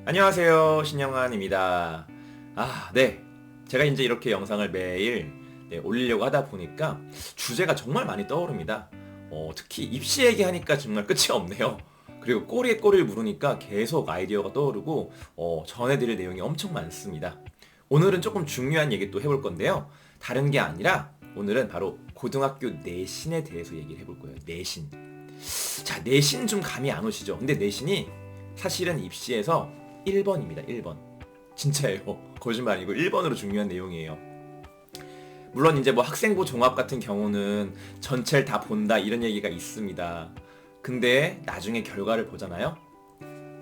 안녕하세요, 신영환입니다. 네. 제가 이제 이렇게 영상을 매일 올리려고 하다 보니까 주제가 정말 많이 떠오릅니다. 특히 입시 얘기하니까 정말 끝이 없네요. 그리고 꼬리에 꼬리를 물으니까 계속 아이디어가 떠오르고 전해드릴 내용이 엄청 많습니다. 오늘은 조금 중요한 얘기 또 해볼 건데요. 다른 게 아니라 오늘은 바로 고등학교 내신에 대해서 얘기를 해볼 거예요. 내신. 자, 내신 좀 감이 안 오시죠? 근데 내신이 사실은 입시에서 1번입니다. 1번. 진짜예요. 거짓말 아니고 1번으로 중요한 내용이에요. 물론 이제 뭐 학생부 종합 같은 경우는 전체를 다 본다 이런 얘기가 있습니다. 근데 나중에 결과를 보잖아요.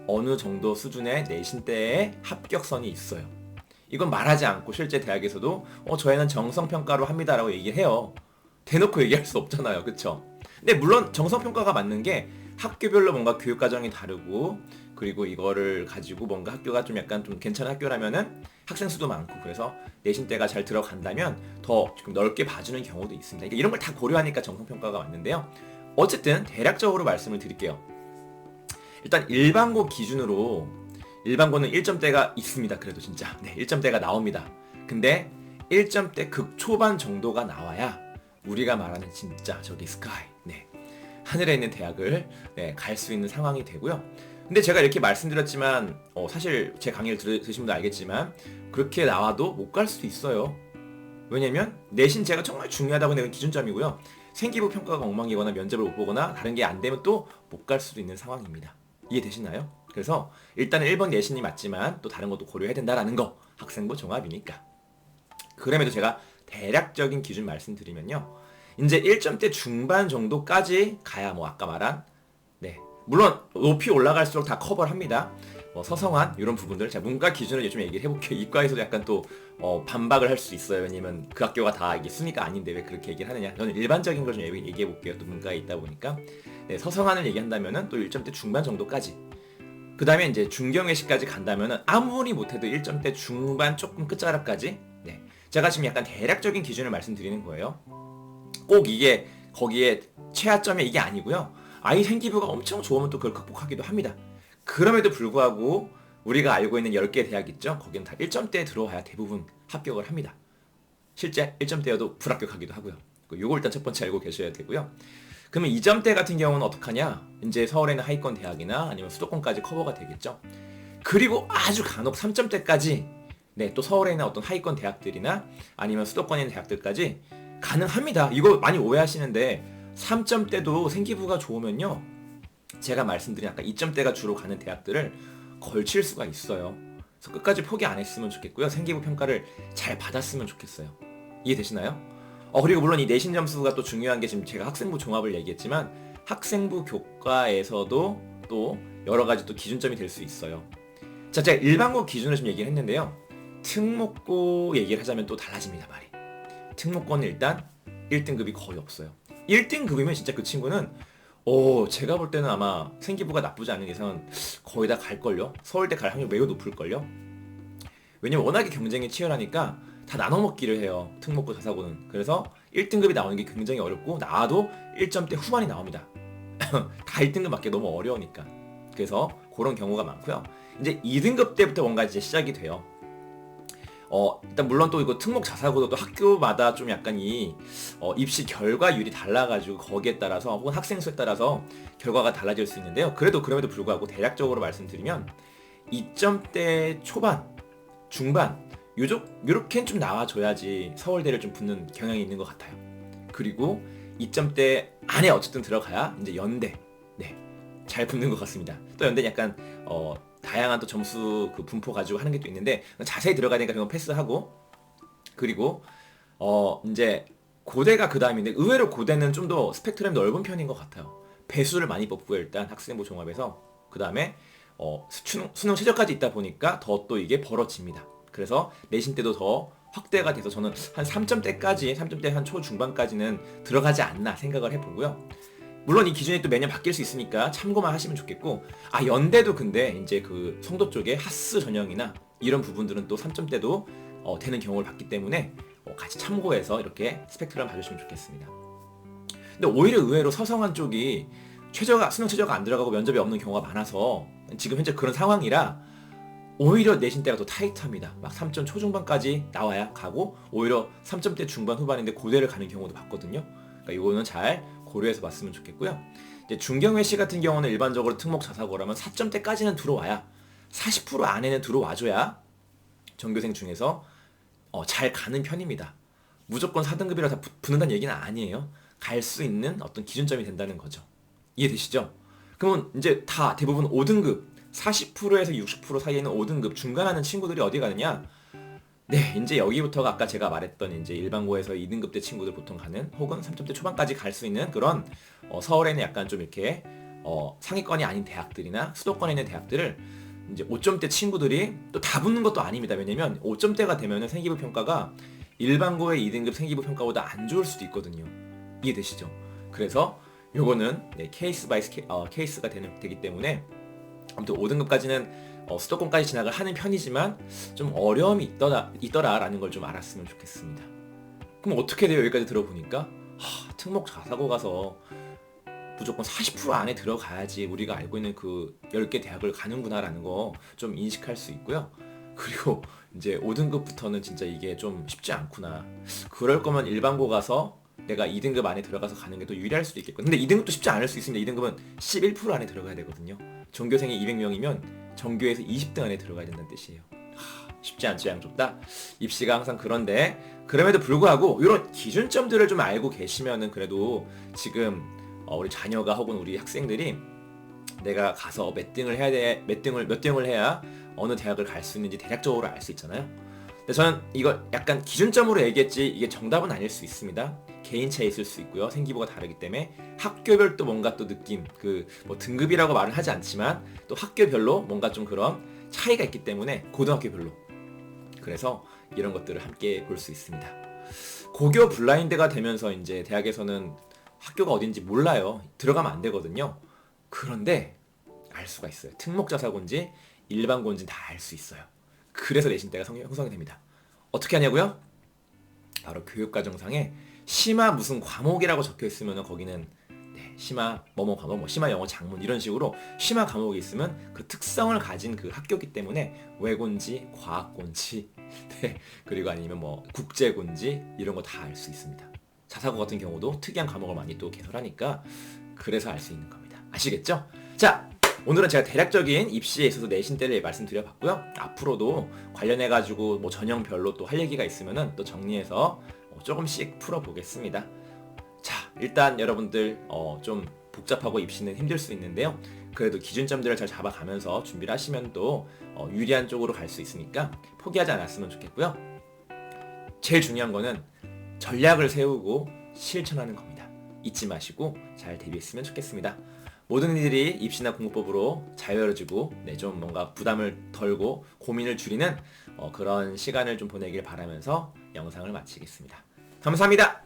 어느 정도 수준의 내신 때의 합격선이 있어요. 이건 말하지 않고 실제 대학에서도 저희는 정성평가로 합니다라고 얘기를 해요. 대놓고 얘기할 수 없잖아요. 그쵸? 근데 물론 정성평가가 맞는 게 학교별로 뭔가 교육과정이 다르고 그리고 이거를 가지고 뭔가 학교가 좀 약간 좀 괜찮은 학교라면은 학생 수도 많고 그래서 내신 때가 잘 들어간다면 더 좀 넓게 봐주는 경우도 있습니다. 그러니까 이런 걸 다 고려하니까 정성평가가 맞는데요. 어쨌든 대략적으로 말씀을 드릴게요. 일단 일반고 기준으로 일반고는 1점대가 있습니다. 그래도 진짜 1점대가 나옵니다. 근데 1점대 극초반 정도가 나와야 우리가 말하는 진짜 저기 스카이 하늘에 있는 대학을 갈 수 있는 상황이 되고요. 근데 제가 이렇게 말씀드렸지만 사실 제 강의를 들으신 분도 알겠지만 그렇게 나와도 못 갈 수도 있어요. 왜냐면 내신 제가 정말 중요하다고 내는 기준점이고요. 생기부 평가가 엉망이거나 면접을 못 보거나 다른 게 안 되면 또 못 갈 수도 있는 상황입니다. 이해되시나요? 그래서 일단은 1번 내신이 맞지만 또 다른 것도 고려해야 된다라는 거. 학생부 종합이니까. 그럼에도 제가 대략적인 기준 말씀드리면요. 이제 1점대 중반 정도까지 가야 뭐 아까 말한 물론 높이 올라갈수록 다 커버를 합니다. 서성한 이런 부분들 제가 문과 기준을 좀 얘기를 해볼게요. 이과에서도 약간 또 반박을 할 수 있어요. 왜냐면 그 학교가 다 이게 순위가 아닌데 왜 그렇게 얘기를 하느냐. 저는 일반적인 걸 좀 얘기해 볼게요. 또 문과에 있다 보니까 서성한을 얘기한다면은 또 1점대 중반 정도까지. 그 다음에 이제 중경외시까지 간다면은 아무리 못해도 1점대 중반 조금 끝자락까지. 제가 지금 약간 대략적인 기준을 말씀드리는 거예요. 꼭 이게 거기에 최하점이 이게 아니고요. 아이 생기부가 엄청 좋으면 또 그걸 극복하기도 합니다. 그럼에도 불구하고 우리가 알고 있는 10개 대학 있죠? 거기는 다 1점대에 들어와야 대부분 합격을 합니다. 실제 1점대여도 불합격하기도 하고요. 요거 일단 첫 번째 알고 계셔야 되고요. 그러면 2점대 같은 경우는 어떡하냐? 이제 서울에 있는 하위권 대학이나 아니면 수도권까지 커버가 되겠죠? 그리고 아주 간혹 3점대까지 또 서울에 있는 어떤 하위권 대학들이나 아니면 수도권에 있는 대학들까지 가능합니다. 이거 많이 오해하시는데 3점대도 생기부가 좋으면요. 제가 말씀드린 아까 2점대가 주로 가는 대학들을 걸칠 수가 있어요. 그래서 끝까지 포기 안 했으면 좋겠고요. 생기부 평가를 잘 받았으면 좋겠어요. 이해되시나요? 그리고 물론 이 내신 점수가 또 중요한 게 지금 제가 학생부 종합을 얘기했지만 학생부 교과에서도 또 여러 가지 또 기준점이 될 수 있어요. 자, 제가 일반고 기준으로 좀 얘기를 했는데요. 특목고 얘기를 하자면 또 달라집니다, 말이. 특목고는 일단 1등급이 거의 없어요. 1등급이면 진짜 그 친구는 제가 볼 때는 아마 생기부가 나쁘지 않은 이상은 거의 다 갈걸요? 서울대 갈 확률 매우 높을걸요? 왜냐면 워낙에 경쟁이 치열하니까 다 나눠먹기를 해요. 특목고 자사고는. 그래서 1등급이 나오는 게 굉장히 어렵고 나와도 1점대 후반이 나옵니다. 다 1등급 맞기 너무 어려우니까. 그래서 그런 경우가 많고요. 이제 2등급 때부터 뭔가 이제 시작이 돼요. 일단 물론 또 이거 특목 자사고도 또 학교마다 좀 약간 입시 결과율이 달라가지고 거기에 따라서 혹은 학생 수에 따라서 결과가 달라질 수 있는데요. 그럼에도 불구하고 대략적으로 말씀드리면 2점대 초반, 중반 요렇게는 좀 나와줘야지 서울대를 좀 붙는 경향이 있는 것 같아요. 그리고 2점대 안에 어쨌든 들어가야 이제 연대 잘 붙는 것 같습니다. 또 연대는 약간 다양한 또 점수 그 분포 가지고 하는 게 또 있는데 자세히 들어가니까 그건 패스하고 그리고 이제 고대가 그 다음인데 의외로 고대는 좀 더 스펙트럼이 넓은 편인 것 같아요. 배수를 많이 뽑고요. 일단 학생부 종합에서 그 다음에 수능 최저까지 있다 보니까 더 또 이게 벌어집니다. 그래서 내신 때도 더 확대가 돼서 저는 한 3점대까지 3점대 한 초중반까지는 들어가지 않나 생각을 해보고요. 물론 이 기준이 또 매년 바뀔 수 있으니까 참고만 하시면 좋겠고 연대도 근데 이제 그 송도 쪽에 하스 전형이나 이런 부분들은 또 3점대도 되는 경우를 봤기 때문에 같이 참고해서 이렇게 스펙트럼 봐주시면 좋겠습니다. 근데 오히려 의외로 서성한 쪽이 수능 최저가 안 들어가고 면접이 없는 경우가 많아서 지금 현재 그런 상황이라 오히려 내신대가 더 타이트합니다. 막 3점 초중반까지 나와야 가고 오히려 3점대 중반 후반인데 고대를 가는 경우도 봤거든요. 그러니까 이거는 잘 고려해서 봤으면 좋겠고요. 이제 중경외시 같은 경우는 일반적으로 특목 자사고라면 4점대까지는 들어와야 40% 안에는 들어와줘야 전교생 중에서 잘 가는 편입니다. 무조건 4등급이라 다 붙는다는 얘기는 아니에요. 갈 수 있는 어떤 기준점이 된다는 거죠. 이해되시죠? 그러면 이제 다 대부분 5등급 40%에서 60% 사이에 있는 5등급 중간하는 친구들이 어디 가느냐? 네, 이제 여기부터가 아까 제가 말했던 이제 일반고에서 2등급대 친구들 보통 가는 혹은 3점대 초반까지 갈 수 있는 그런 서울에는 약간 좀 이렇게 상위권이 아닌 대학들이나 수도권에 있는 대학들을 이제 5점대 친구들이 또 다 붙는 것도 아닙니다. 왜냐면 5점대가 되면은 생기부 평가가 일반고의 2등급 생기부 평가보다 안 좋을 수도 있거든요. 이해되시죠? 그래서 요거는 네, 케이스 바이 케이스가 되기 때문에 아무튼 5등급까지는 수도권까지 진학을 하는 편이지만 좀 어려움이 있더라라는 걸 좀 알았으면 좋겠습니다. 그럼 어떻게 돼요? 여기까지 들어보니까 특목 자사고 가서 무조건 40% 안에 들어가야지 우리가 알고 있는 그 10개 대학을 가는구나라는 거 좀 인식할 수 있고요. 그리고 이제 5등급부터는 진짜 이게 좀 쉽지 않구나. 그럴 거면 일반고 가서 내가 2등급 안에 들어가서 가는 게 더 유리할 수도 있겠고, 근데 2등급도 쉽지 않을 수 있습니다. 2등급은 11% 안에 들어가야 되거든요. 전교생이 200명이면 전교에서 20등 안에 들어가야 된다는 뜻이에요. 쉽지 않죠, 양쪽 다. 입시가 항상 그런데 그럼에도 불구하고 이런 기준점들을 좀 알고 계시면은 그래도 지금 우리 자녀가 혹은 우리 학생들이 내가 가서 몇 등을 해야 돼, 몇 등을 해야 어느 대학을 갈 수 있는지 대략적으로 알 수 있잖아요. 근데 저는 이거 약간 기준점으로 얘기했지 이게 정답은 아닐 수 있습니다. 개인차에 있을 수 있고요. 생기부가 다르기 때문에 학교별 또 뭔가 또 느낌 그 뭐 등급이라고 말은 하지 않지만 또 학교별로 뭔가 좀 그런 차이가 있기 때문에 고등학교별로 그래서 이런 것들을 함께 볼 수 있습니다. 고교 블라인드가 되면서 이제 대학에서는 학교가 어딘지 몰라요. 들어가면 안 되거든요. 그런데 알 수가 있어요. 특목자사고인지 일반고인지 다 알 수 있어요. 그래서 내신대가 형성이 됩니다. 어떻게 하냐고요? 바로 교육과정상에 심화 무슨 과목이라고 적혀 있으면 거기는 네, 심화 뭐뭐 과목, 뭐 심화 영어 작문 이런 식으로 심화 과목이 있으면 그 특성을 가진 그 학교이기 때문에 외고인지 과학고인지 네, 그리고 아니면 뭐 국제고인지 이런 거 다 알 수 있습니다. 자사고 같은 경우도 특이한 과목을 많이 또 개설하니까 그래서 알 수 있는 겁니다. 아시겠죠? 자, 오늘은 제가 대략적인 입시에 있어서 내신대를 말씀드려봤고요. 앞으로도 관련해가지고 뭐 전형별로 또 할 얘기가 있으면은 또 정리해서 조금씩 풀어보겠습니다. 자, 일단 여러분들 좀 복잡하고 입시는 힘들 수 있는데요. 그래도 기준점들을 잘 잡아가면서 준비를 하시면 또 유리한 쪽으로 갈 수 있으니까 포기하지 않았으면 좋겠고요. 제일 중요한 거는 전략을 세우고 실천하는 겁니다. 잊지 마시고 잘 대비했으면 좋겠습니다. 모든 이들이 입시나 공부법으로 자유로워지고 좀 뭔가 부담을 덜고 고민을 줄이는 그런 시간을 좀 보내길 바라면서 영상을 마치겠습니다. 감사합니다.